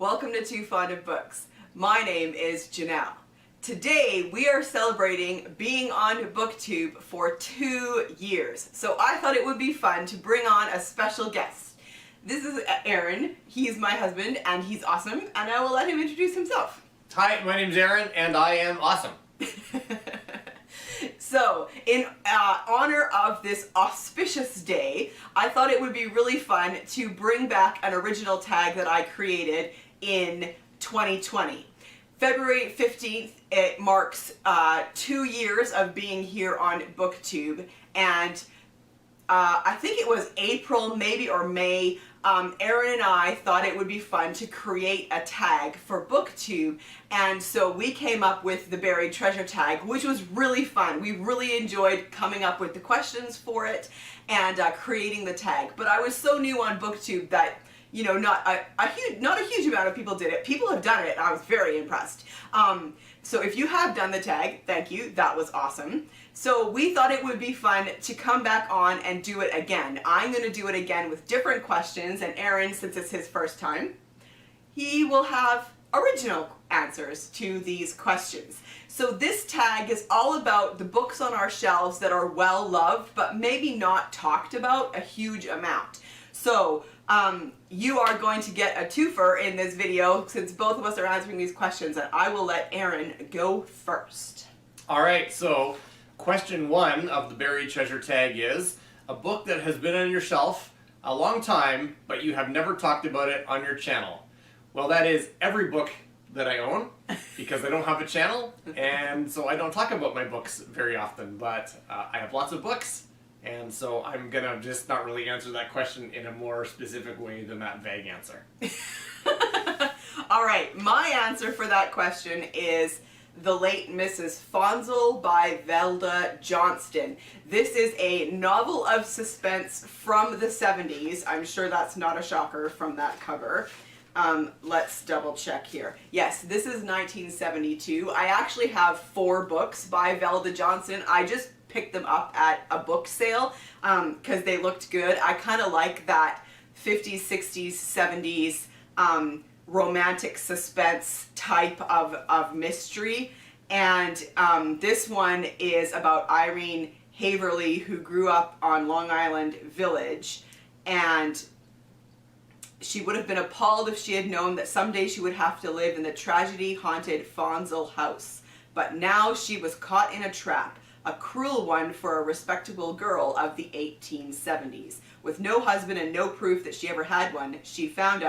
Welcome to Too Fond of Books. My name is Janelle. Today we are celebrating being on Booktube for 2 years. So I thought it would be fun to bring on a special guest. This is Aaron. He's my husband and he's awesome, and I will let him introduce himself. Hi, my name's Aaron and I am awesome. So, in honor of this auspicious day, I thought it would be really fun to bring back an original tag that I created in 2020. February 15th, it marks 2 years of being here on Booktube, and I think it was April, maybe, or May, Aaron and I thought it would be fun to create a tag for Booktube, and so we came up with the Buried Treasure tag, which was really fun. We really enjoyed coming up with the questions for it and creating the tag. But I was so new on Booktube that, you know, not a huge amount of people did it. People have done it, and I was very impressed. So if you have done the tag, thank you, that was awesome. So we thought it would be fun to come back on and do it again. I'm going to do it again with different questions, and Aaron, since it's his first time, he will have original answers to these questions. So this tag is all about the books on our shelves that are well loved, but maybe not talked about a huge amount. So you are going to get a twofer in this video since both of us are answering these questions, and I will let Aaron go first. Alright, so question 1 of the Buried Treasure tag is a book that has been on your shelf a long time, but you have never talked about it on your channel. Well, that is every book that I own, because I don't have a channel, and so I don't talk about my books very often, but I have lots of books. And so I'm going to just not really answer that question in a more specific way than that vague answer. All right, my answer for that question is The Late Mrs. Fonzel by Velda Johnston. This is a novel of suspense from the 70s. I'm sure that's not a shocker from that cover. Let's double check here. Yes, this is 1972. I actually have 4 books by Velda Johnston. I just picked them up at a book sale because they looked good. I kind of like that 50s, 60s, 70s romantic suspense type of mystery. And this one is about Irene Haverly, who grew up on Long Island Village, and she would have been appalled if she had known that someday she would have to live in the tragedy-haunted Fonzel house. But now she was caught in a trap, a cruel one for a respectable girl of the 1870s. With no husband and no proof that she ever had one, she found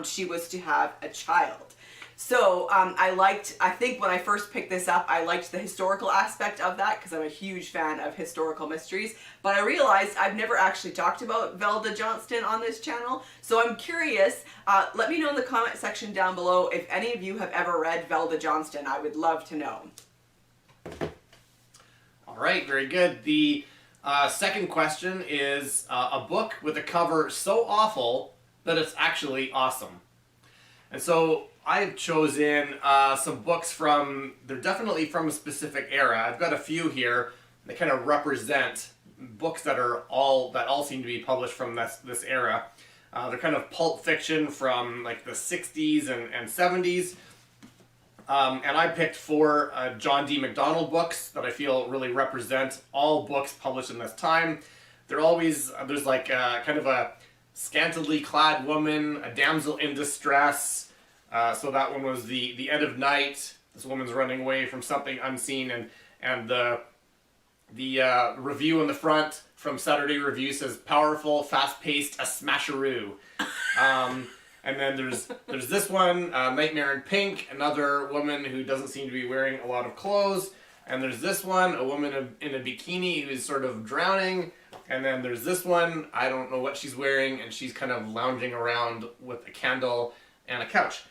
she was to have a child. So I think when I first picked this up, I liked the historical aspect of that because I'm a huge fan of historical mysteries. But I realized I've never actually talked about Velda Johnston on this channel. So I'm curious, let me know in the comment section down below if any of you have ever read Velda Johnston. I would love to know. Alright, very good. The second question is a book with a cover so awful that it's actually awesome. And so I've chosen some books they're definitely from a specific era. I've got a few here that kind of represent books that all seem to be published from this era. They're kind of pulp fiction from like the 60s and 70s. And I picked 4 John D. MacDonald books that I feel really represent all books published in this time. There's like kind of a scantily clad woman, a damsel in distress. So that one was the end of night. This woman's running away from something unseen, and the review on the front from Saturday Review says powerful, fast-paced, a smasheroo. And then there's this one, Nightmare in Pink, another woman who doesn't seem to be wearing a lot of clothes. And there's this one, a woman in a bikini who's sort of drowning. And then there's this one, I don't know what she's wearing, and she's kind of lounging around with a candle and a couch.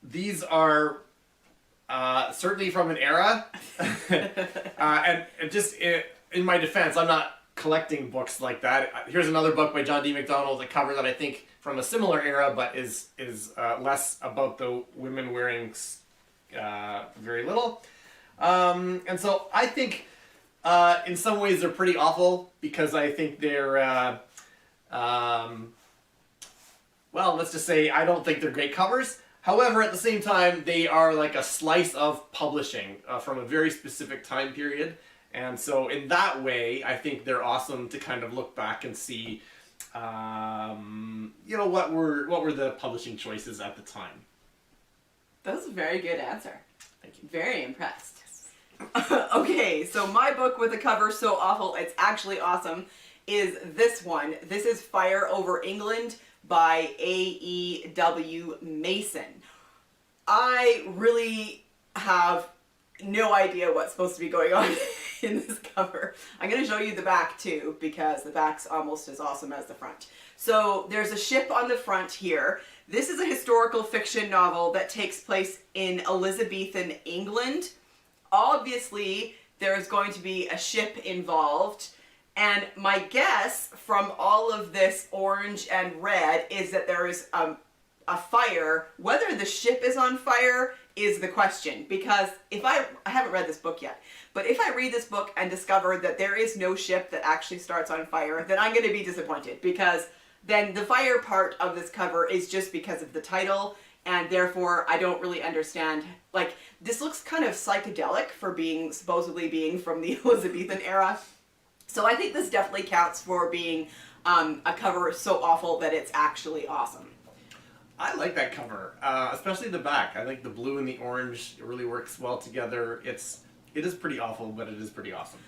These are certainly from an era. And just in my defense, I'm not collecting books like that. Here's another book by John D. MacDonald, a cover that I think from a similar era, but is less about the women wearing very little. And so I think in some ways they're pretty awful because I think they're well, let's just say I don't think they're great covers. However, at the same time, they are like a slice of publishing from a very specific time period. And so in that way, I think they're awesome to kind of look back and see, you know, what were the publishing choices at the time. That was a very good answer. Thank you. Very impressed. Okay, so my book with a cover so awful it's actually awesome is this one. This is Fire Over England by A.E.W. Mason. I really have no idea what's supposed to be going on in this cover. I'm going to show you the back too, because the back's almost as awesome as the front. So there's a ship on the front here. This is a historical fiction novel that takes place in Elizabethan England. Obviously, there's going to be a ship involved, and my guess from all of this orange and red is that there is a fire. Whether the ship is on fire is the question, because if I haven't read this book yet, but if I read this book and discover that there is no ship that actually starts on fire, then I'm going to be disappointed, because then the fire part of this cover is just because of the title, and therefore I don't really understand. Like, this looks kind of psychedelic for supposedly being from the Elizabethan era. So I think this definitely counts for being a cover so awful that it's actually awesome. I like that cover, especially the back. I think the blue and the orange, it really works well together. It is pretty awful, but it is pretty awesome.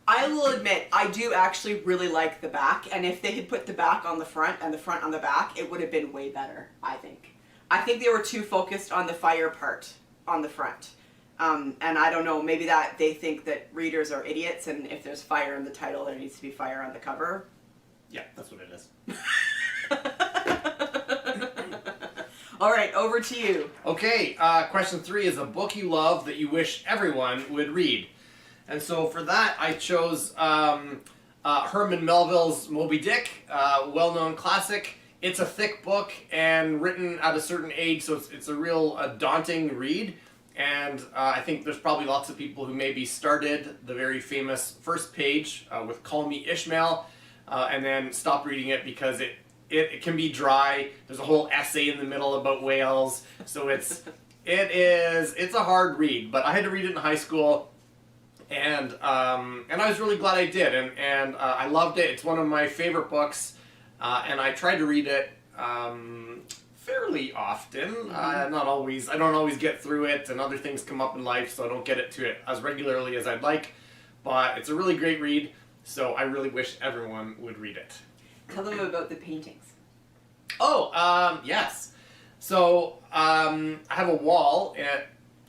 I will admit, I do actually really like the back, and if they had put the back on the front and the front on the back, it would have been way better, I think. I think they were too focused on the fire part on the front. And I don't know, maybe that they think that readers are idiots, and if there's fire in the title, there needs to be fire on the cover. Yeah, that's what it is. All right, over to you. Okay, question 3 is a book you love that you wish everyone would read. And so for that, I chose Herman Melville's Moby Dick, well-known classic. It's a thick book and written at a certain age, so it's a real daunting read. And I think there's probably lots of people who maybe started the very famous first page with Call Me Ishmael, and then stopped reading it because it can be dry. There's a whole essay in the middle about whales, so it's a hard read. But I had to read it in high school. And I was really glad I did, and I loved it. It's one of my favorite books, and I try to read it fairly often. Not always. I don't always get through it, and other things come up in life, so I don't get to it as regularly as I'd like. But it's a really great read, so I really wish everyone would read it. Tell them about the paintings. Oh, yes. So I have a wall.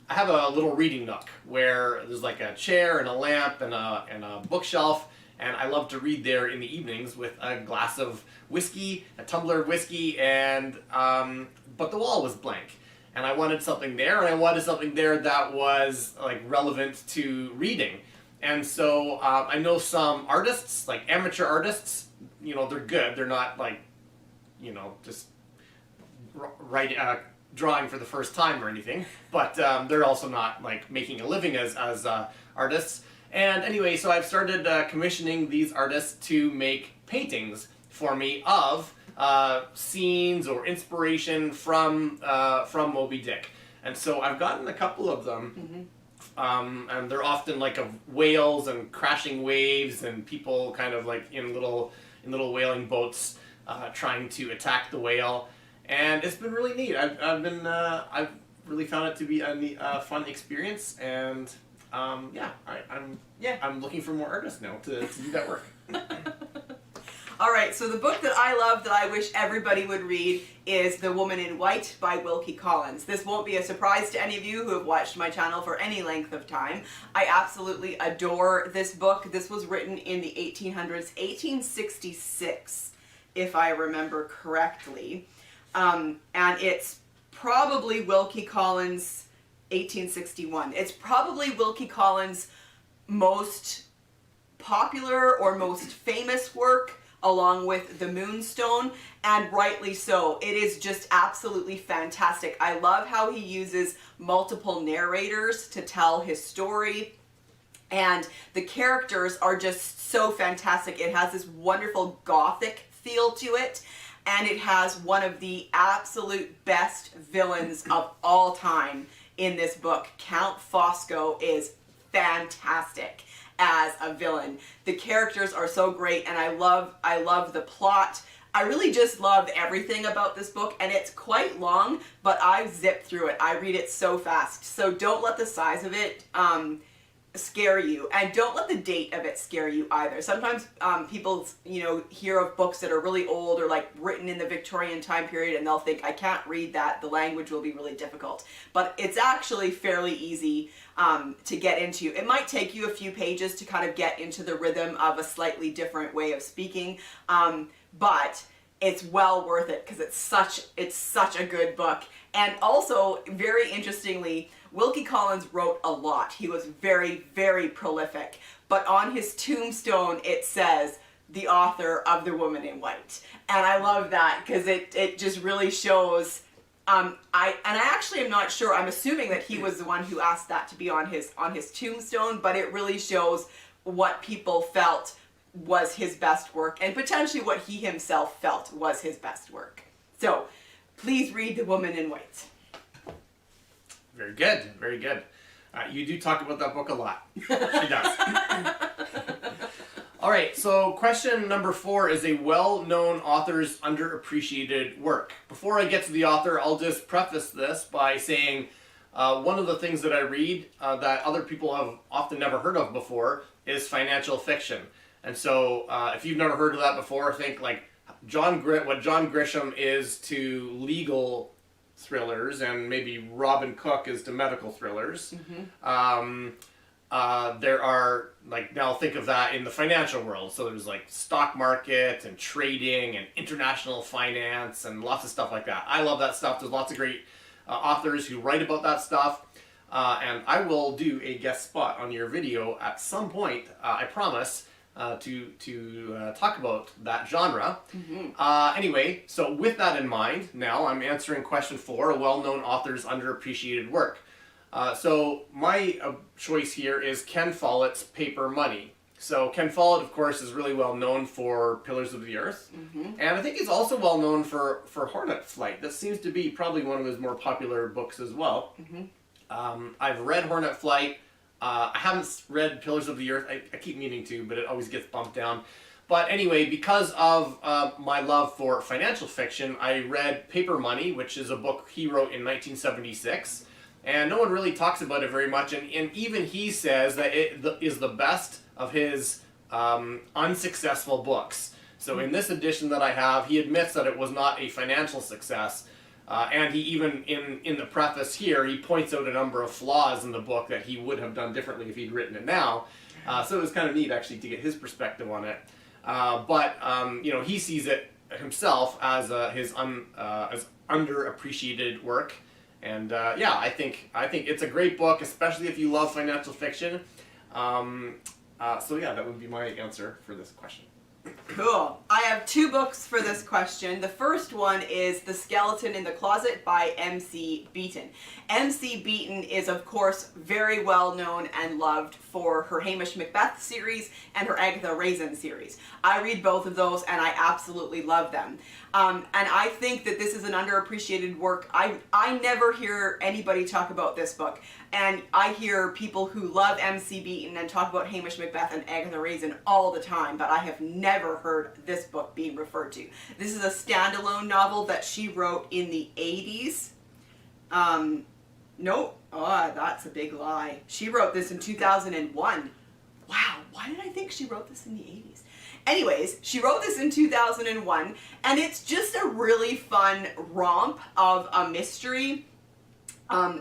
I have a little reading nook where there's like a chair and a lamp and a bookshelf, and I love to read there in the evenings with a glass of whiskey, a tumbler of whiskey, and but the wall was blank, and I wanted something there, and I wanted something there that was like relevant to reading. And so I know some artists, like amateur artists, you know, they're good. They're not like, you know, just drawing for the first time or anything, but they're also not like making a living as artists. And anyway, so I've started commissioning these artists to make paintings for me of scenes or inspiration from Moby Dick. And so I've gotten a couple of them, and they're often like of whales and crashing waves and people kind of like in little whaling boats trying to attack the whale. And it's been really neat. I've really found it to be a fun experience, and I'm looking for more artists now to do that work. All right, so the book that I love that I wish everybody would read is The Woman in White by Wilkie Collins. This won't be a surprise to any of you who have watched my channel for any length of time. I absolutely adore this book. This was written in the 1800s, 1866, if I remember correctly. And it's probably Wilkie Collins' 1861. It's probably Wilkie Collins' most popular or most famous work, along with The Moonstone, and rightly so. It is just absolutely fantastic. I love how he uses multiple narrators to tell his story, and the characters are just so fantastic. It has this wonderful gothic feel to it. and it has one of the absolute best villains of all time in this book. Count Fosco is fantastic as a villain. The characters are so great, and I love the plot. I really just love everything about this book, and it's quite long, but I zip through it. I read it so fast. So don't let the size of it scare you, and don't let the date of it scare you either. Sometimes people, hear of books that are really old or like written in the Victorian time period, and they'll think, I can't read that, the language will be really difficult. But it's actually fairly easy to get into. It might take you a few pages to kind of get into the rhythm of a slightly different way of speaking, but it's well worth it because it's such a good book. And also, very interestingly, Wilkie Collins wrote a lot. He was very, very prolific. But on his tombstone, it says, the author of The Woman in White. And I love that because it just really shows. I actually am not sure. I'm assuming that he was the one who asked that to be on his tombstone, but it really shows what people felt was his best work, and potentially what he himself felt was his best work. So, please read The Woman in White. Very good, very good. You do talk about that book a lot. She does. All right, so question number 4 is a well-known author's underappreciated work. Before I get to the author, I'll just preface this by saying one of the things that I read that other people have often never heard of before is financial fiction. And so if you've never heard of that before, think like what John Grisham is to legal thrillers, and maybe Robin Cook is to medical thrillers. Mm-hmm. There are, like, now think of that in the financial world. So there's like stock market and trading and international finance and lots of stuff like that. I love that stuff. There's lots of great authors who write about that stuff. And I will do a guest spot on your video at some point, I promise, to talk about that genre. Mm-hmm. Anyway, so with that in mind, now I'm answering question 4, a well-known author's underappreciated work. So my choice here is Ken Follett's Paper Money. So Ken Follett, of course, is really well known for Pillars of the Earth. Mm-hmm. And I think he's also well known for Hornet Flight. That seems to be probably one of his more popular books as well. Mm-hmm. I've read Hornet Flight. I haven't read Pillars of the Earth. I keep meaning to, but it always gets bumped down. But anyway, because of my love for financial fiction, I read Paper Money, which is a book he wrote in 1976. And no one really talks about it very much. And even he says that it is the best of his unsuccessful books. So in this edition that I have, he admits that it was not a financial success. And he even, in the preface here, he points out a number of flaws in the book that he would have done differently if he'd written it now. So it was kind of neat, actually, to get his perspective on it. But he sees it himself as his as underappreciated work. And I think it's a great book, especially if you love financial fiction. That would be my answer for this question. Cool. I have 2 books for this question. The first one is The Skeleton in the Closet by M.C. Beaton. M.C. Beaton is, of course, very well known and loved for her Hamish Macbeth series and her Agatha Raisin series. I read both of those and I absolutely love them. And I think that this is an underappreciated work. I never hear anybody talk about this book. And I hear people who love M.C. Beaton and talk about Hamish Macbeth and Agatha Raisin all the time, but I have never heard this book being referred to. This is a standalone novel that she wrote in the 80s. Nope. Oh, that's a big lie. She wrote this in 2001. Wow, why did I think she wrote this in the 80s? Anyways, she wrote this in 2001, and it's just a really fun romp of a mystery.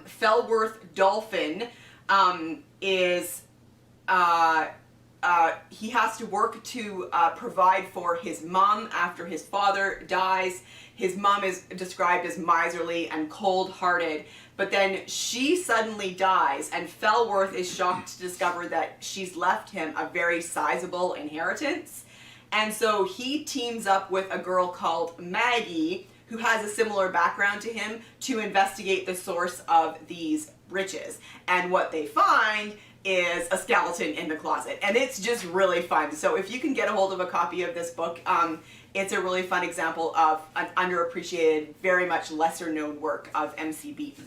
Fellworth Dolphin is he has to work to provide for his mom after his father dies. His mom is described as miserly and cold-hearted, but then she suddenly dies, and Fellworth is shocked to discover that she's left him a very sizable inheritance. And so he teams up with a girl called Maggie, who has a similar background to him, to investigate the source of these riches. And what they find is a skeleton in the closet. And it's just really fun. So if you can get a hold of a copy of this book, it's a really fun example of an underappreciated, very much lesser known work of M.C. Beaton.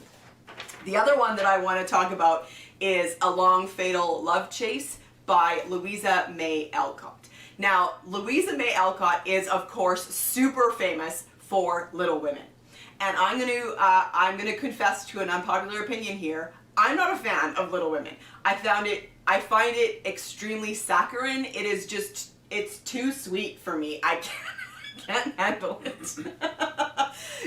The other one that I want to talk about is A Long Fatal Love Chase by Louisa May Alcott. Now, Louisa May Alcott is, of course, super famous for Little Women. And I'm gonna confess to an unpopular opinion here. I'm not a fan of Little Women. I find it extremely saccharine. It is just, it's too sweet for me. I can't handle it.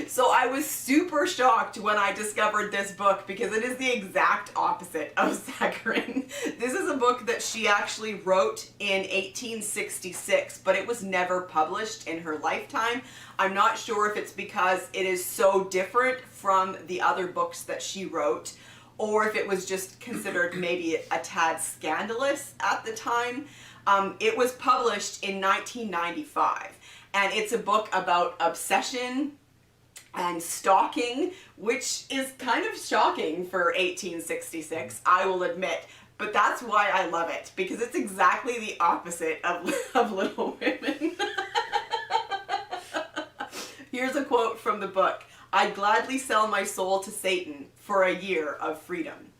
So I was super shocked when I discovered this book because it is the exact opposite of saccharine. This is a book that she actually wrote in 1866, but it was never published in her lifetime. I'm not sure if it's because it is so different from the other books that she wrote, or if it was just considered maybe a tad scandalous at the time. It was published in 1995, and it's a book about obsession and stalking, which is kind of shocking for 1866, I will admit. But that's why I love it, because it's exactly the opposite of Little Women. Here's a quote from the book. "I'd gladly sell my soul to Satan for a year of freedom."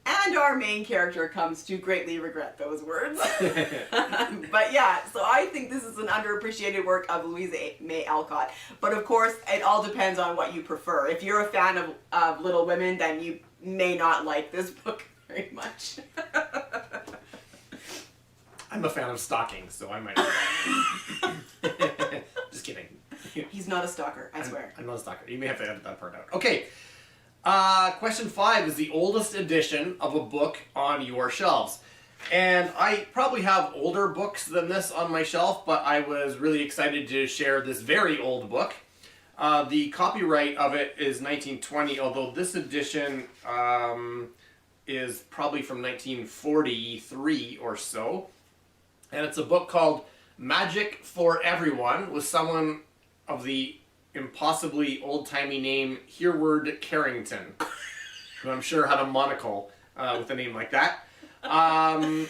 And our main character comes to greatly regret those words. But yeah, so I think this is an underappreciated work of Louisa May Alcott. But of course, it all depends on what you prefer. If you're a fan of Little Women, then you may not like this book very much. I'm a fan of stalking, so I might. Just kidding. He's not a stalker, I swear. I'm not a stalker. You may have to edit that part out. Okay. Question 5 is the oldest edition of a book on your shelves. And I probably have older books than this on my shelf, but I was really excited to share this very old book. The copyright of it is 1920, although this edition is probably from 1943 or so. And it's a book called Magic for Everyone, with someone of the impossibly old-timey name Hereward Carrington, who I'm sure had a monocle with a name like that.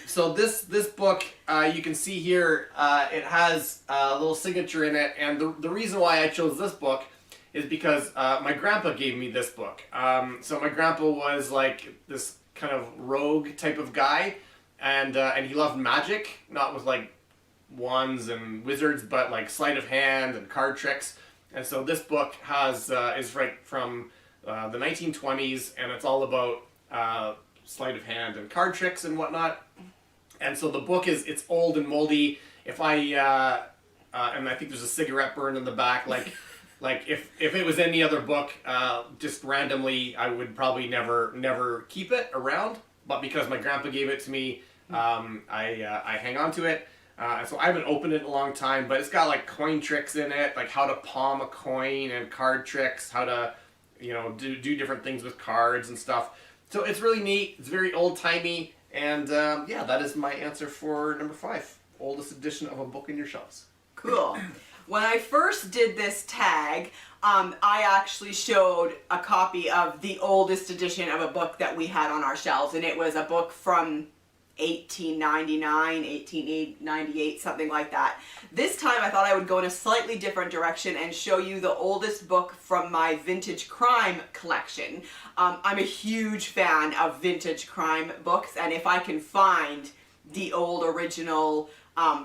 So this book, you can see here, it has a little signature in it, and the reason why I chose this book is because my grandpa gave me this book. So my grandpa was like this kind of rogue type of guy, and he loved magic, not with like wands and wizards, but like sleight of hand and card tricks. And so this book is right from the 1920s, and it's all about sleight of hand and card tricks and whatnot. And so the book it's old and moldy. If and I think there's a cigarette burn in the back. Like if it was any other book, just randomly, I would probably never keep it around. But because my grandpa gave it to me, I hang on to it. And so I haven't opened it in a long time, but it's got like coin tricks in it, like how to palm a coin and card tricks, how to, do different things with cards and stuff. So it's really neat. It's very old-timey. And yeah, that is my answer for number 5. Oldest edition of a book in your shelves. Cool. When I first did this tag, I actually showed a copy of the oldest edition of a book that we had on our shelves, and it was a book from 1899, 1898, something like that. This time I thought I would go in a slightly different direction and show you the oldest book from my vintage crime collection. I'm a huge fan of vintage crime books, and if I can find the old original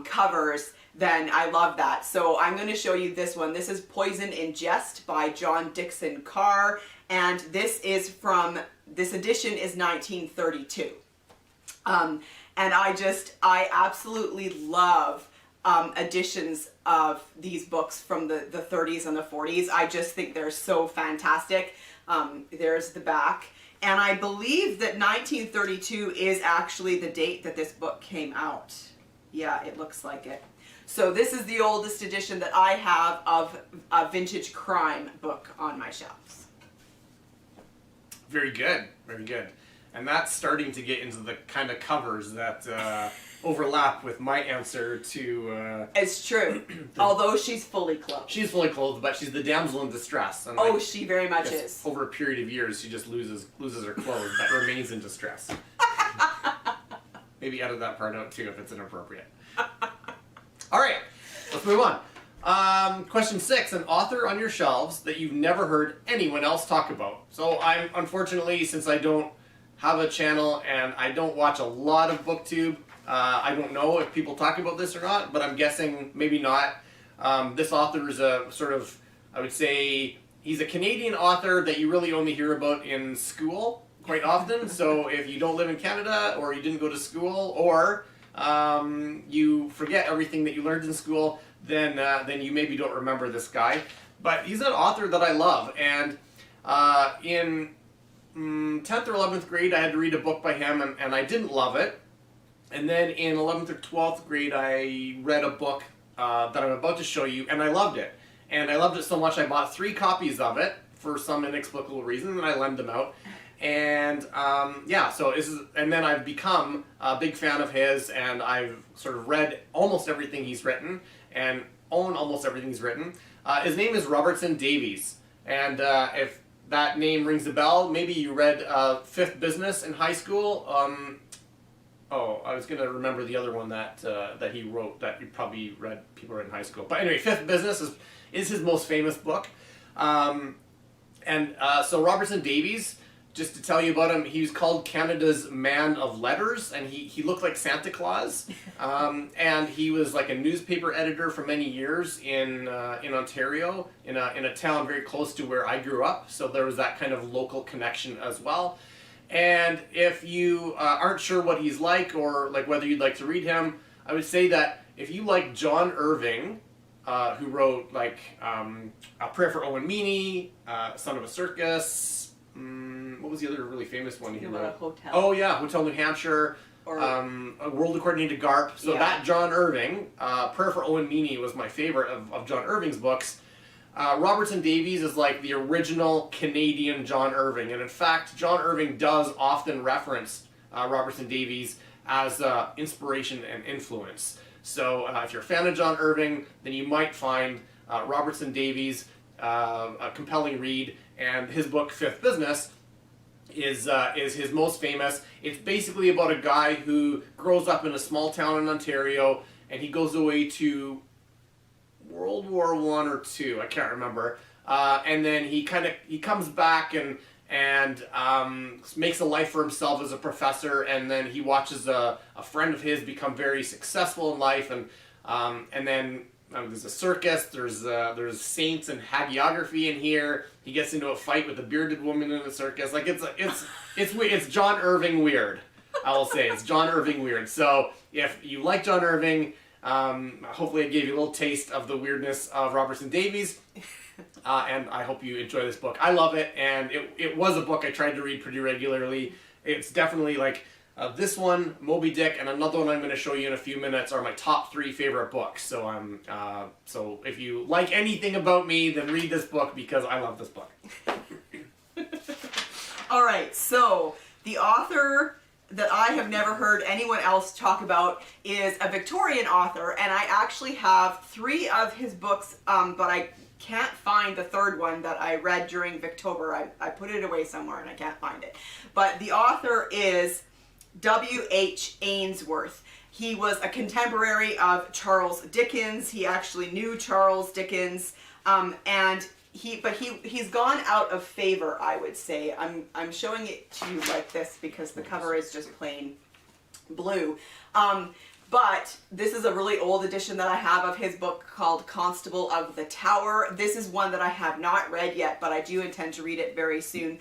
covers, then I love that. So I'm going to show you this one. This is Poison in Jest by John Dickson Carr, and this edition is 1932. And I absolutely love editions of these books from the 30s and the 40s. I just think they're so fantastic. There's the back. And I believe that 1932 is actually the date that this book came out. Yeah, it looks like it. So this is the oldest edition that I have of a vintage crime book on my shelves. Very good. Very good. And that's starting to get into the kind of covers that overlap with my answer to... It's true. Although she's fully clothed. She's fully clothed, but she's the damsel in distress. And oh, she very much is. Over a period of years, she just loses her clothes, but remains in distress. Maybe edit that part out, too, if it's inappropriate. All right, let's move on. Question 6, an author on your shelves that you've never heard anyone else talk about. So I'm, unfortunately, since I don't have a channel and I don't watch a lot of Booktube, I don't know if people talk about this or not, but I'm guessing maybe not. This author is a sort of, I would say, he's a Canadian author that you really only hear about in school quite often. So if you don't live in Canada, or you didn't go to school, or you forget everything that you learned in school, then you maybe don't remember this guy. But he's an author that I love, and in 10th or 11th grade I had to read a book by him, and I didn't love it. And then in 11th or 12th grade I read a book that I'm about to show you, and I loved it. And I loved it so much I bought 3 copies of it for some inexplicable reason, and I lent them out. And yeah, so this is, and then I've become a big fan of his, and I've sort of read almost everything he's written, and own almost everything he's written. His name is Robertson Davies, and if that name rings a bell, maybe you read Fifth Business in high school. Oh, I was going to remember the other one that that he wrote that you probably read, people read in high school. But anyway, Fifth Business is his most famous book. So Robertson Davies, just to tell you about him, he was called Canada's Man of Letters, and he looked like Santa Claus. And he was like a newspaper editor for many years in Ontario, in a town very close to where I grew up. So there was that kind of local connection as well. And if you aren't sure what he's like, or like whether you'd like to read him, I would say that if you like John Irving, who wrote like A Prayer for Owen Meany, Son of a Circus. What was the other really famous one he wrote? Hotel. Oh yeah, Hotel New Hampshire, or A World According to Garp. So that John Irving, Prayer for Owen Meany was my favorite of John Irving's books. Robertson Davies is like the original Canadian John Irving, and in fact, John Irving does often reference Robertson Davies as inspiration and influence. So if you're a fan of John Irving, then you might find Robertson Davies a compelling read, and his book Fifth Business is his most famous. It's basically about a guy who grows up in a small town in Ontario, and he goes away to World War I or II, I can't remember, and then he comes back and makes a life for himself as a professor, and then he watches a friend of his become very successful in life, and then there's a circus, there's saints and hagiography in here. He gets into a fight with a bearded woman in the circus. Like it's John Irving weird. I will say it's John Irving weird. So if you like John Irving, hopefully I gave you a little taste of the weirdness of Robertson Davies, and I hope you enjoy this book. I love it, and it was a book I tried to read pretty regularly. It's definitely like this one, Moby Dick, and another one I'm going to show you in a few minutes are my top 3 favorite books. So so if you like anything about me, then read this book because I love this book. All right, so the author that I have never heard anyone else talk about is a Victorian author, and I actually have 3 of his books, but I can't find the 3rd one that I read during Victober. I put it away somewhere and I can't find it. But the author is W.H. Ainsworth. He was a contemporary of Charles Dickens. He actually knew Charles Dickens, and he's gone out of favor, I would say. I'm showing it to you like this because the cover is just plain blue. But this is a really old edition that I have of his book called Constable of the Tower. This is one that I have not read yet, but I do intend to read it very soon.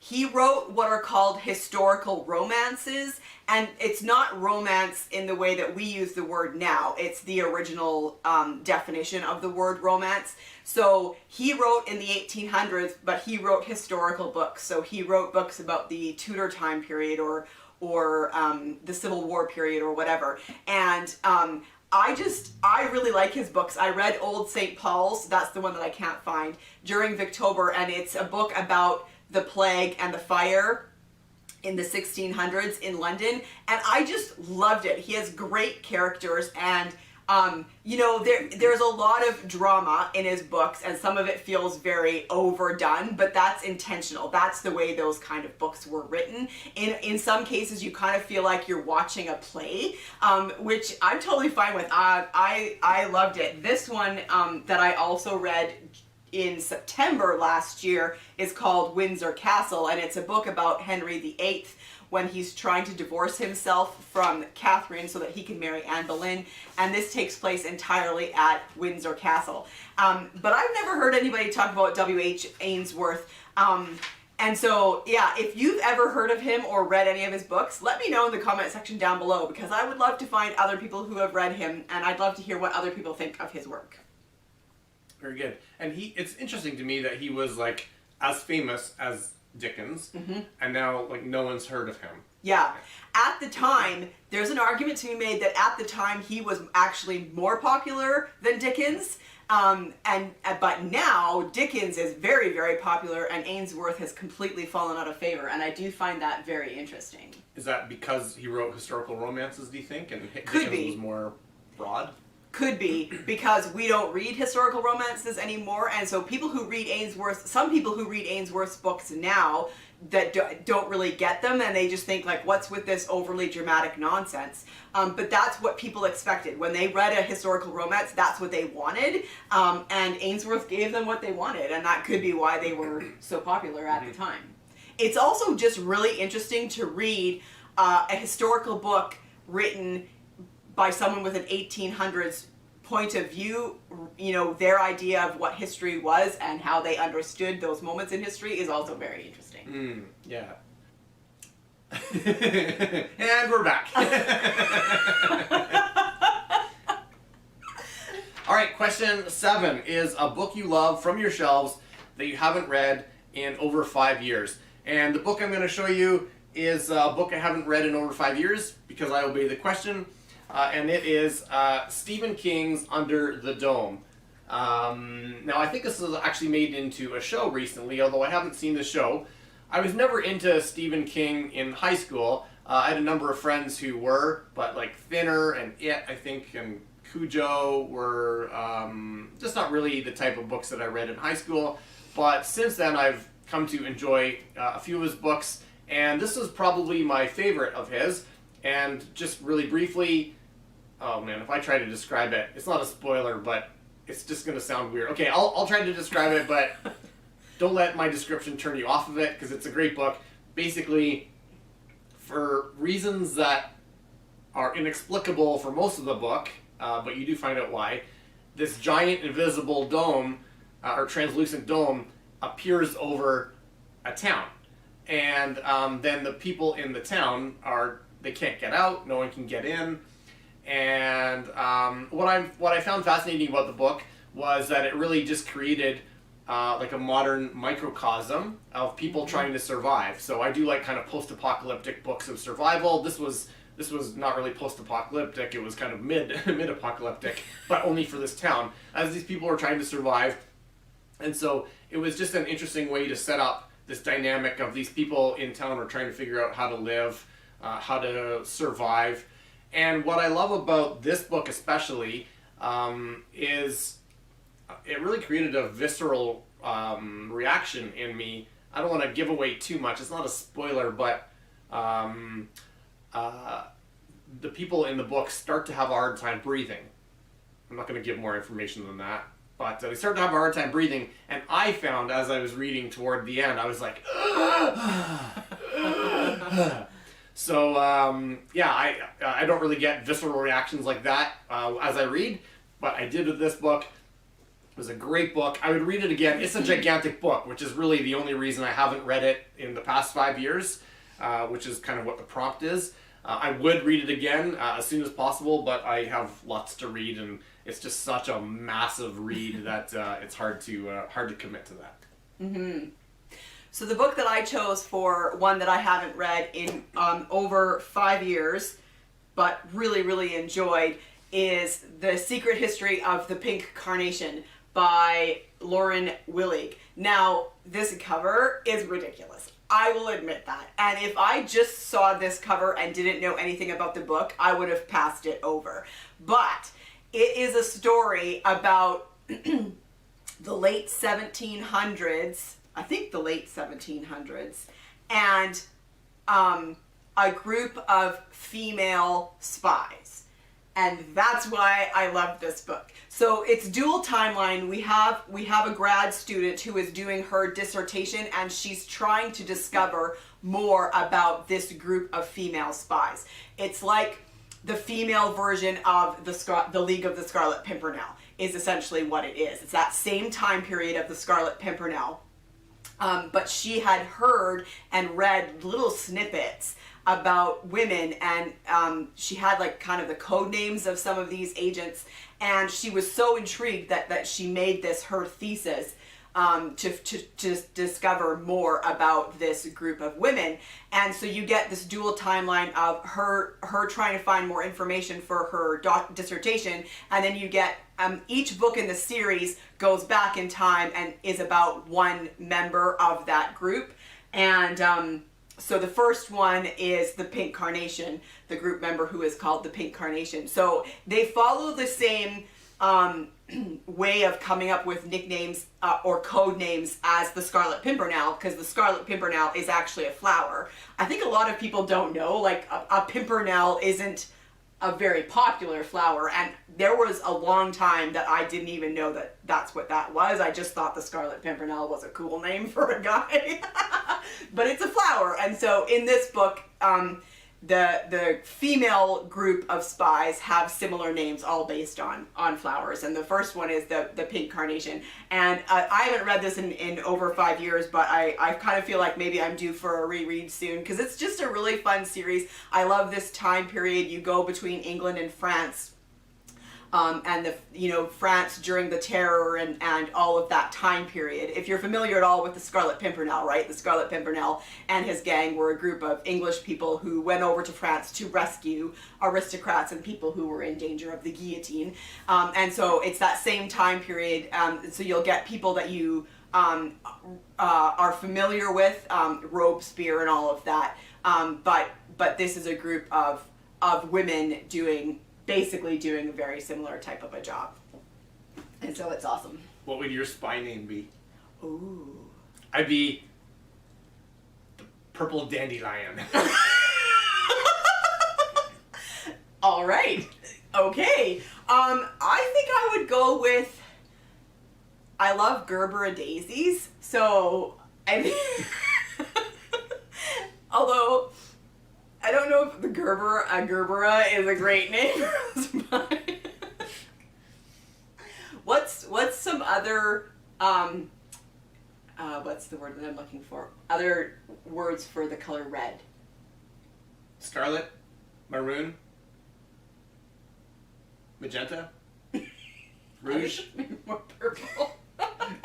He wrote what are called historical romances, and it's not romance in the way that we use the word now. It's the original definition of the word romance. So he wrote in the 1800s, but he wrote historical books. So he wrote books about the Tudor time period or the Civil War period or whatever. And I really like his books. I read Old St. Paul's, that's the one that I can't find, during Victober, and it's a book about the plague and the fire in the 1600s in London, and I just loved it. He has great characters, and There's a lot of drama in his books, and some of it feels very overdone, but that's intentional. That's the way those kind of books were written. In some cases, you kind of feel like you're watching a play, which I'm totally fine with. I loved it. This one that I also read in September last year is called Windsor Castle, and it's a book about Henry VIII when he's trying to divorce himself from Catherine so that he can marry Anne Boleyn, and this takes place entirely at Windsor Castle. But I've never heard anybody talk about W.H. Ainsworth, and so, yeah, if you've ever heard of him or read any of his books, let me know in the comment section down below, because I would love to find other people who have read him, and I'd love to hear what other people think of his work. Very good. And it's interesting to me that he was, like, as famous as Dickens, and now, like, no one's heard of him. Yeah. At the time, there's an argument to be made that at the time he was actually more popular than Dickens, but now Dickens is very, very popular, and Ainsworth has completely fallen out of favor, and I do find that very interesting. Is that because he wrote historical romances, do you think, and Could Dickens be. was more broad? Could be, because we don't read historical romances anymore, and so people who read some people who read Ainsworth's books now that don't really get them, and they just think, like, what's with this overly dramatic nonsense? But that's what people expected. When they read a historical romance, that's what they wanted, and Ainsworth gave them what they wanted, and that could be why they were so popular at the time. It's also just really interesting to read a historical book written by someone with an 1800s point of view. Their idea of what history was and how they understood those moments in history is also very interesting. Yeah. And we're back. All right, question 7 is a book you love from your shelves that you haven't read in over 5 years. And the book I'm going to show you is a book I haven't read in over 5 years because I obey the question. And it is Stephen King's Under the Dome. Now, I think this was actually made into a show recently, although I haven't seen the show. I was never into Stephen King in high school. I had a number of friends who were, but like Thinner and It, I think, and Cujo were just not really the type of books that I read in high school. But since then, I've come to enjoy a few of his books, and this is probably my favorite of his. And just really briefly, oh man, if I try to describe it, it's not a spoiler, but it's just going to sound weird. Okay, I'll try to describe it, but don't let my description turn you off of it, because it's a great book. Basically, for reasons that are inexplicable for most of the book, but you do find out why, this giant invisible dome, or translucent dome, appears over a town. And then the people in the town they can't get out, no one can get in. And what I found fascinating about the book was that it really just created like a modern microcosm of people trying to survive. So I do like kind of post-apocalyptic books of survival. This was not really post-apocalyptic, it was kind of mid-apocalyptic, but only for this town, as these people were trying to survive. And so it was just an interesting way to set up this dynamic of these people in town were trying to figure out how to live, how to survive. And what I love about this book especially is it really created a visceral reaction in me. I don't want to give away too much, it's not a spoiler, but the people in the book start to have a hard time breathing. I'm not going to give more information than that, but they start to have a hard time breathing, and I found as I was reading toward the end, I was like, so yeah, I don't really get visceral reactions like that as I read, but I did with this book. It was a great book. I would read it again. It's a gigantic book, which is really the only reason I haven't read it in the past 5 years, which is kind of what the prompt is. I would read it again as soon as possible, but I have lots to read, and it's just such a massive read that it's hard to commit to that. Mm-hmm. So the book that I chose for one that I haven't read in over 5 years, but really, really enjoyed, is The Secret History of the Pink Carnation by Lauren Willig. Now, this cover is ridiculous. I will admit that. And if I just saw this cover and didn't know anything about the book, I would have passed it over. But It is a story about the late 1700s, I think the late 1700s, and a group of female spies. And that's why I love this book. So it's dual timeline. We have a grad student who is doing her dissertation, and she's trying to discover more about this group of female spies. It's like the female version of the League of the Scarlet Pimpernel is essentially what it is. It's that same time period of the Scarlet Pimpernel. But she had heard and read little snippets about women, and she had like kind of the code names of some of these agents, and she was so intrigued that she made this her thesis to discover more about this group of women. And so you get this dual timeline of her trying to find more information for her dissertation, and then you get each book in the series goes back in time and is about one member of that group. And so the first one is the Pink Carnation, the group member who is called the Pink Carnation. So they follow the same way of coming up with nicknames or code names as the Scarlet Pimpernel, because the Scarlet Pimpernel is actually a flower. I think a lot of people don't know, like a pimpernel isn't a very popular flower, and there was a long time that I didn't even know that that's what that was. I just thought the Scarlet Pimpernel was a cool name for a guy. But it's a flower. And so in this book, the female group of spies have similar names, all based on flowers. And the first one is the Pink Carnation. And I haven't read this in over 5 years, but I kind of feel like maybe I'm due for a reread soon, because it's just a really fun series. I love this time period. You go between England and France. And France during the Terror and all of that time period. If you're familiar at all with the Scarlet Pimpernel, right? The Scarlet Pimpernel and his gang were a group of English people who went over to France to rescue aristocrats and people who were in danger of the guillotine. And so it's that same time period. So you'll get people that you are familiar with, Robespierre and all of that. But this is a group of women basically doing a very similar type of a job. And so it's awesome. What would your spy name be? Ooh. I'd be the Purple Dandelion. All right. Okay. I think I would go with, I love Gerbera daisies, so although I don't know if the Gerbera is a great name for a spy. What's some other what's the word that I'm looking for? Other words for the color red? Scarlet, maroon, magenta, rouge. More purple.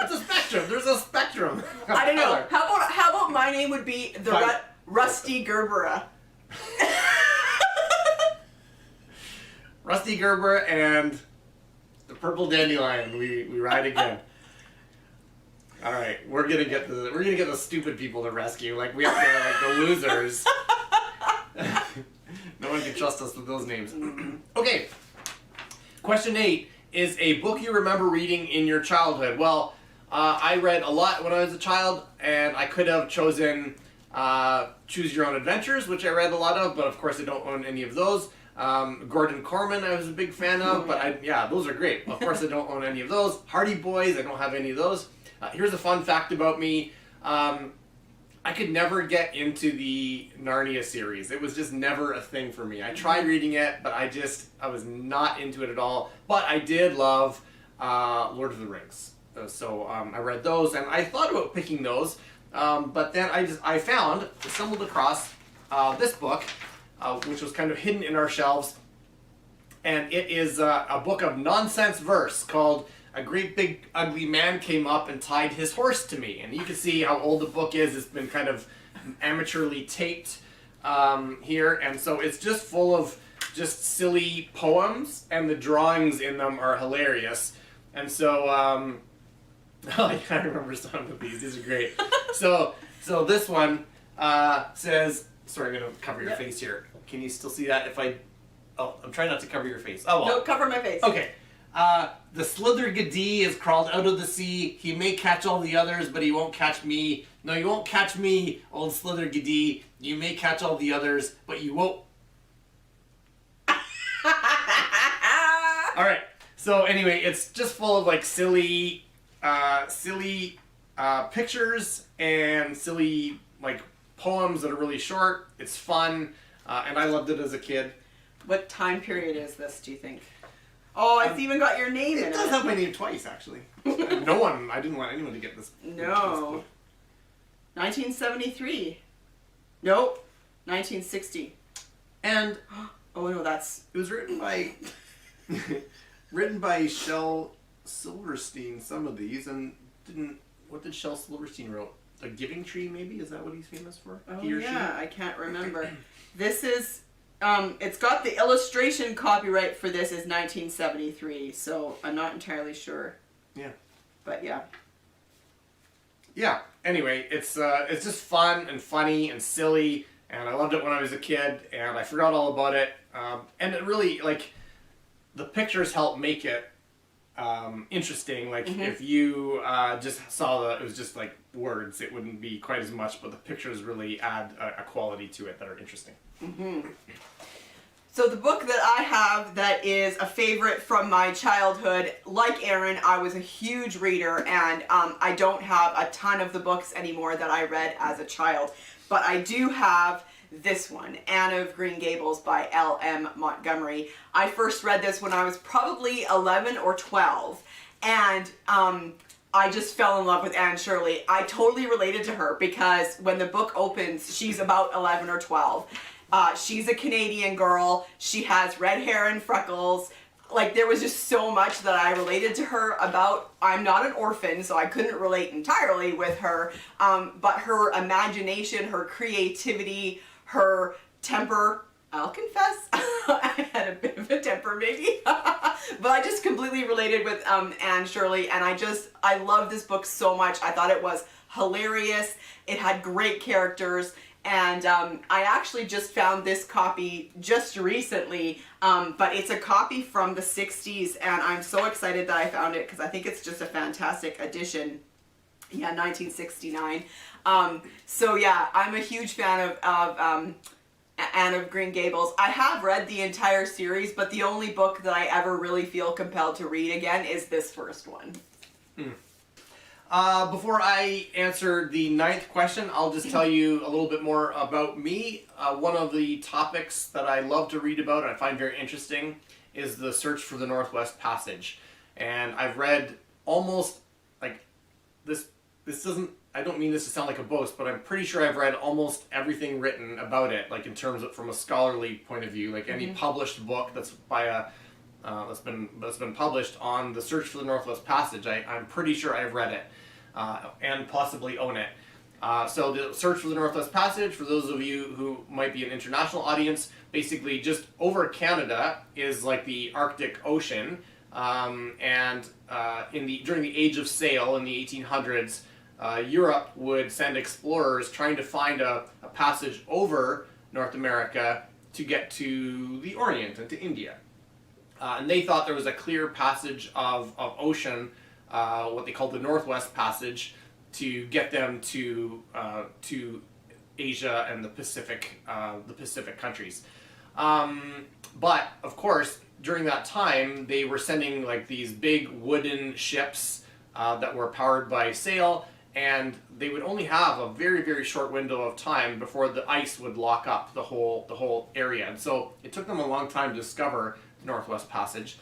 It's a spectrum. There's a spectrum. I don't know. How about my name would be the Rusty Gerbera. Rusty Gerbera and the Purple Dandelion. We ride again. All right, we're gonna get the stupid people to rescue. Like we have to, like the losers. No one can trust us with those names. Okay. Question 8 is a book you remember reading in your childhood. Well, I read a lot when I was a child, and I could have chosen Choose Your Own Adventures, which I read a lot of, but of course I don't own any of those. Gordon Corman I was a big fan of, but those are great. Of course I don't own any of those. Hardy Boys, I don't have any of those. Here's a fun fact about me. I could never get into the Narnia series. It was just never a thing for me. I tried reading it, but I was not into it at all. But I did love Lord of the Rings. So I read those, and I thought about picking those. But then I stumbled across this book, which was kind of hidden in our shelves. And it is a book of nonsense verse called A Great Big Ugly Man Came Up and Tied His Horse to Me. And you can see how old the book is. It's been kind of amateurly taped here. And so it's just full of just silly poems, and the drawings in them are hilarious. And so, I can't remember some of these. These are great. So this one says, sorry, I'm going to cover your face here. Can you still see that if I Oh, I'm trying not to cover your face. Oh, well. No, cover my face. Okay. The Slither-Gadee has crawled out of the sea. He may catch all the others, but he won't catch me. No, you won't catch me, old Slither-Gadee. You may catch all the others, but you won't. All right. So anyway, it's just full of like silly pictures and silly like poems that are really short. It's fun, and I loved it as a kid. What time period is this, do you think? Oh, it's even got your name in it. It does have my name twice, actually. No one, I didn't want anyone to get this. No. 1973. Nope. 1960. And oh no, that's... It was written by written by Shel Silverstein, some of these, and what did Shel Silverstein wrote? The Giving Tree, maybe? Is that what he's famous for? Oh he or yeah, she? I can't remember. This is... it's got the illustration copyright for this is 1973, so I'm not entirely sure. Yeah. But yeah. Yeah. Anyway, it's just fun and funny and silly, and I loved it when I was a kid, and I forgot all about it. And it really, like, the pictures help make it interesting. Like, if you just saw it was just like words, it wouldn't be quite as much, but the pictures really add a quality to it that are interesting. So the book that I have that is a favorite from my childhood, like Aaron, I was a huge reader, and I don't have a ton of the books anymore that I read as a child, but I do have this one, Anne of Green Gables by L.M. Montgomery. I first read this when I was probably 11 or 12, and I just fell in love with Anne Shirley. I totally related to her because when the book opens, she's about 11 or 12. She's a Canadian girl. She has red hair and freckles. Like, there was just so much that I related to her about. I'm not an orphan, so I couldn't relate entirely with her. But her imagination, her creativity, her temper, I'll confess, I had a bit of a temper maybe. But I just completely related with Anne Shirley, and I love this book so much. I thought it was hilarious. It had great characters. And I actually just found this copy just recently, but it's a copy from the 60s, and I'm so excited that I found it because I think it's just a fantastic edition. Yeah, 1969. So yeah, I'm a huge fan of Anne of Green Gables. I have read the entire series, but the only book that I ever really feel compelled to read again is this first one. Before I answer the 9th question, I'll just tell you a little bit more about me. One of the topics that I love to read about and I find very interesting is the search for the Northwest Passage. And I've read almost, like, this doesn't, I don't mean this to sound like a boast, but I'm pretty sure I've read almost everything written about it, like in terms of, from a scholarly point of view, like any published book that's by a, that's been published on the search for the Northwest Passage. I'm pretty sure I've read it. And possibly own it. So the search for the Northwest Passage, for those of you who might be an international audience, basically just over Canada is like the Arctic Ocean, and during the Age of Sail in the 1800s, Europe would send explorers trying to find a passage over North America to get to the Orient and to India. And they thought there was a clear passage of ocean, what they called the Northwest Passage, to get them to Asia and the Pacific countries. But of course, during that time, they were sending like these big wooden ships that were powered by sail, and they would only have a very, very short window of time before the ice would lock up the whole area. And so it took them a long time to discover the Northwest Passage.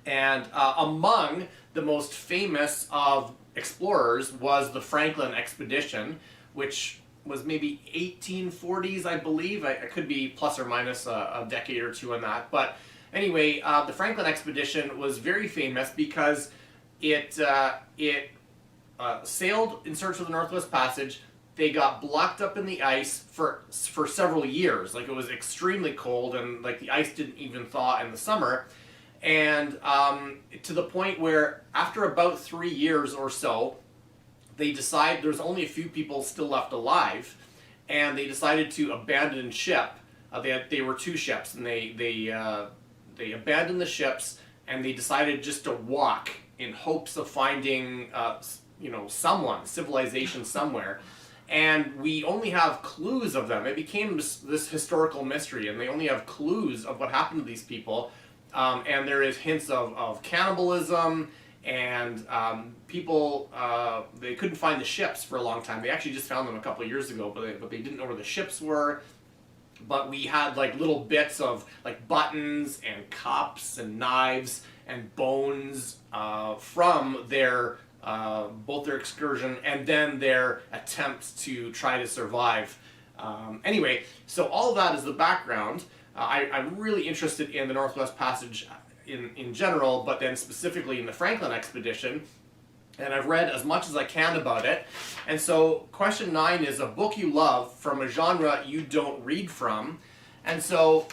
And among the most famous of explorers was the Franklin expedition, which was maybe 1840s, I believe. I could be plus or minus a decade or two on that. But anyway, the Franklin expedition was very famous because it sailed in search of the Northwest Passage. They got blocked up in the ice for several years. Like, it was extremely cold, and like the ice didn't even thaw in the summer. And to the point where after about 3 years or so, they decided there's only a few people still left alive, and they decided to abandon ship They were two ships, and they abandoned the ships, and they decided just to walk in hopes of finding civilization somewhere. And we only have clues of them. It became this historical mystery, and they only have clues of what happened to these people. And there is hints of cannibalism, and people, they couldn't find the ships for a long time. They actually just found them a couple of years ago, but they didn't know where the ships were. But we had like little bits of like buttons and cups and knives and bones from their both their excursion and then their attempts to try to survive. Anyway, so all of that is the background. I'm really interested in the Northwest Passage in general, but then specifically in the Franklin expedition. And I've read as much as I can about it. And so question 9 is a book you love from a genre you don't read from. And so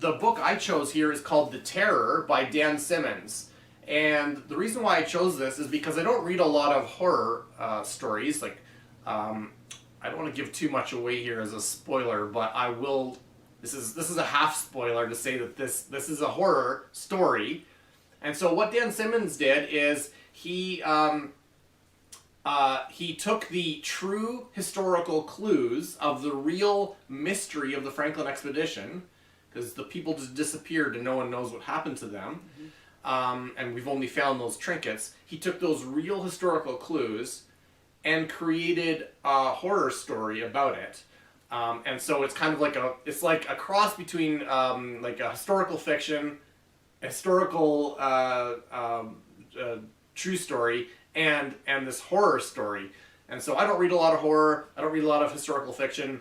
the book I chose here is called The Terror by Dan Simmons. And the reason why I chose this is because I don't read a lot of horror stories. Like, I don't want to give too much away here as a spoiler, but I will. This is a half spoiler to say that this is a horror story. And so what Dan Simmons did is he took the true historical clues of the real mystery of the Franklin expedition, because the people just disappeared and no one knows what happened to them. And we've only found those trinkets. He took those real historical clues and created a horror story about it. And so it's kind of like a cross between like a historical fiction, a historical true story, and this horror story. And so I don't read a lot of horror. I don't read a lot of historical fiction,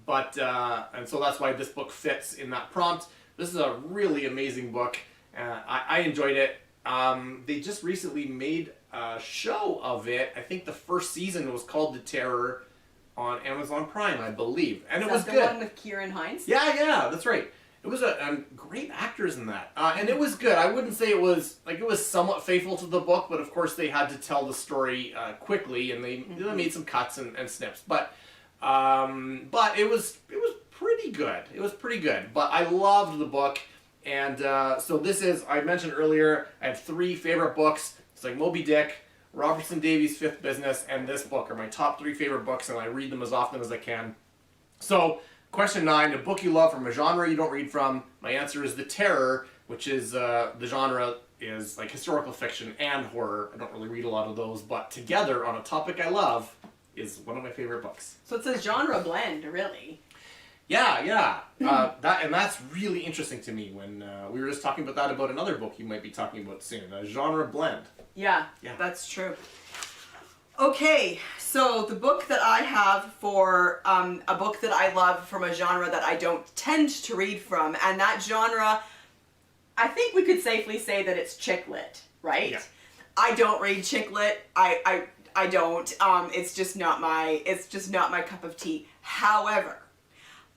but and so that's why this book fits in that prompt. This is a really amazing book. I enjoyed it. They just recently made a show of it. I think the first season was called The Terror on Amazon Prime, I believe, and it was good. The one with Kieran Hines? Yeah, that's right. It was great actors in that, and it was good. I wouldn't say it was somewhat faithful to the book, but of course they had to tell the story quickly, and they made some cuts and snips. But it was pretty good. It was pretty good. But I loved the book, and so this is, I mentioned earlier, I have 3 favorite books. It's like Moby Dick, Robertson Davies' Fifth Business, and this book are my top 3 favorite books, and I read them as often as I can. So. Question 9, a book you love from a genre you don't read from. My answer is The Terror, which is, the genre is like historical fiction and horror. I don't really read a lot of those, but together on a topic I love is one of my favorite books. So it's a genre blend, really. Yeah. That's really interesting to me when we were just talking about that about another book you might be talking about soon, a genre blend. Yeah, that's true. Okay, so the book that I have for a book that I love from a genre that I don't tend to read from, and that genre, I think we could safely say that it's chick lit, right? Yeah. I don't read chick lit. I don't. It's just not my cup of tea. However,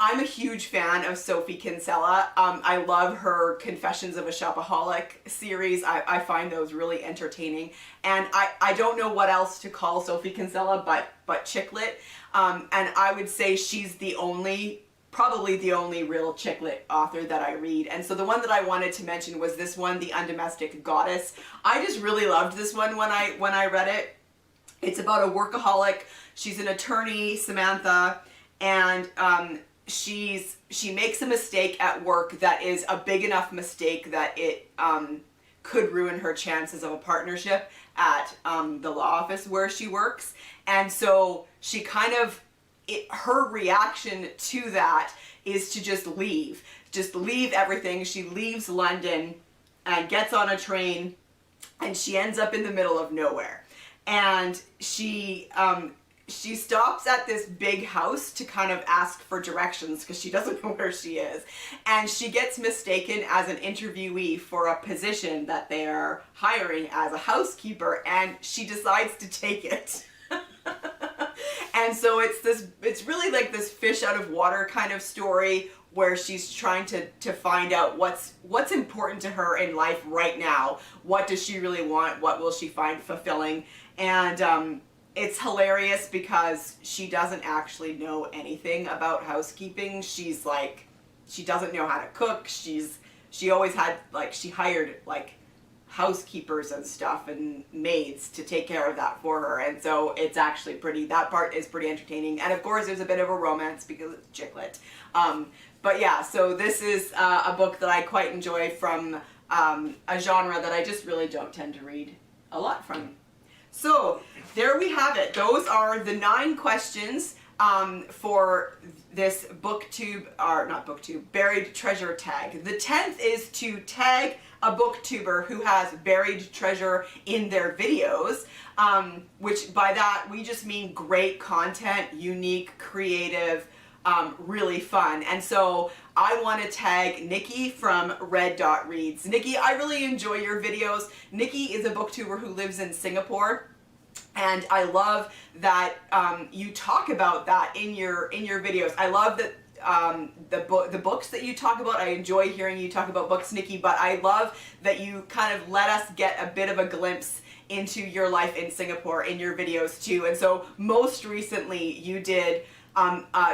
I'm a huge fan of Sophie Kinsella. I love her Confessions of a Shopaholic series. I find those really entertaining. And I don't know what else to call Sophie Kinsella but chick lit. And I would say she's probably the only real chick lit author that I read. And so the one that I wanted to mention was this one, The Undomestic Goddess. I just really loved this one when I read it. It's about a workaholic. She's an attorney, Samantha, and she makes a mistake at work that is a big enough mistake that it could ruin her chances of a partnership at the law office where she works. And so she kind of, her reaction to that is to just leave everything. She leaves London and gets on a train, and she ends up in the middle of nowhere. And she stops at this big house to kind of ask for directions because she doesn't know where she is. And she gets mistaken as an interviewee for a position that they are hiring as a housekeeper, and she decides to take it. And so it's really like this fish out of water kind of story where she's trying to find out what's important to her in life right now. What does she really want? What will she find fulfilling? And it's hilarious because she doesn't actually know anything about housekeeping. She's like, she doesn't know how to cook. She always had, like, she hired, like, housekeepers and stuff and maids to take care of that for her. And so it's actually pretty, that part is pretty entertaining. And of course there's a bit of a romance because it's chick lit. But yeah, so this is a book that I quite enjoy from a genre that I just really don't tend to read a lot from. So there we have it. Those are the 9 questions for this booktube, or not booktube, buried treasure tag. The 10th is to tag a booktuber who has buried treasure in their videos, which by that we just mean great content, unique, creative, really fun. And so I want to tag Nikki from Red Dot Reads. Nikki, I really enjoy your videos. Nikki is a booktuber who lives in Singapore. And I love that you talk about that in your videos. I love that the books that you talk about. I enjoy hearing you talk about books, Nikki, but I love that you kind of let us get a bit of a glimpse into your life in Singapore in your videos too. And so most recently you did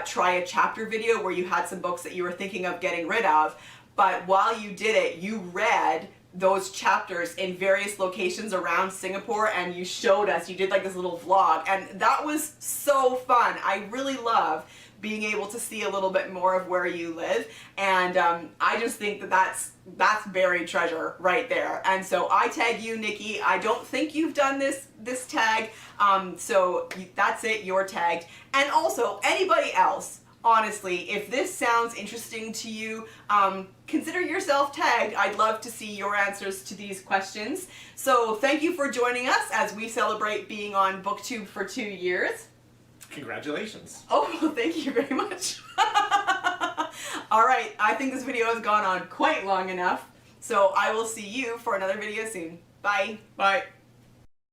try a chapter video where you had some books that you were thinking of getting rid of, but while you did it, you read those chapters in various locations around Singapore and you showed us, you did like this little vlog, and that was so fun. I really love being able to see a little bit more of where you live, and I just think that that's buried treasure right there. And so I tag you, Nikki. I don't think you've done this tag, so that's it, you're tagged. And also anybody else, honestly, if this sounds interesting to you, consider yourself tagged. I'd love to see your answers to these questions. So thank you for joining us as we celebrate being on Booktube for 2 years. Congratulations. Oh, thank you very much. All right, I think this video has gone on quite long enough, so I will see you for another video soon. Bye. Bye.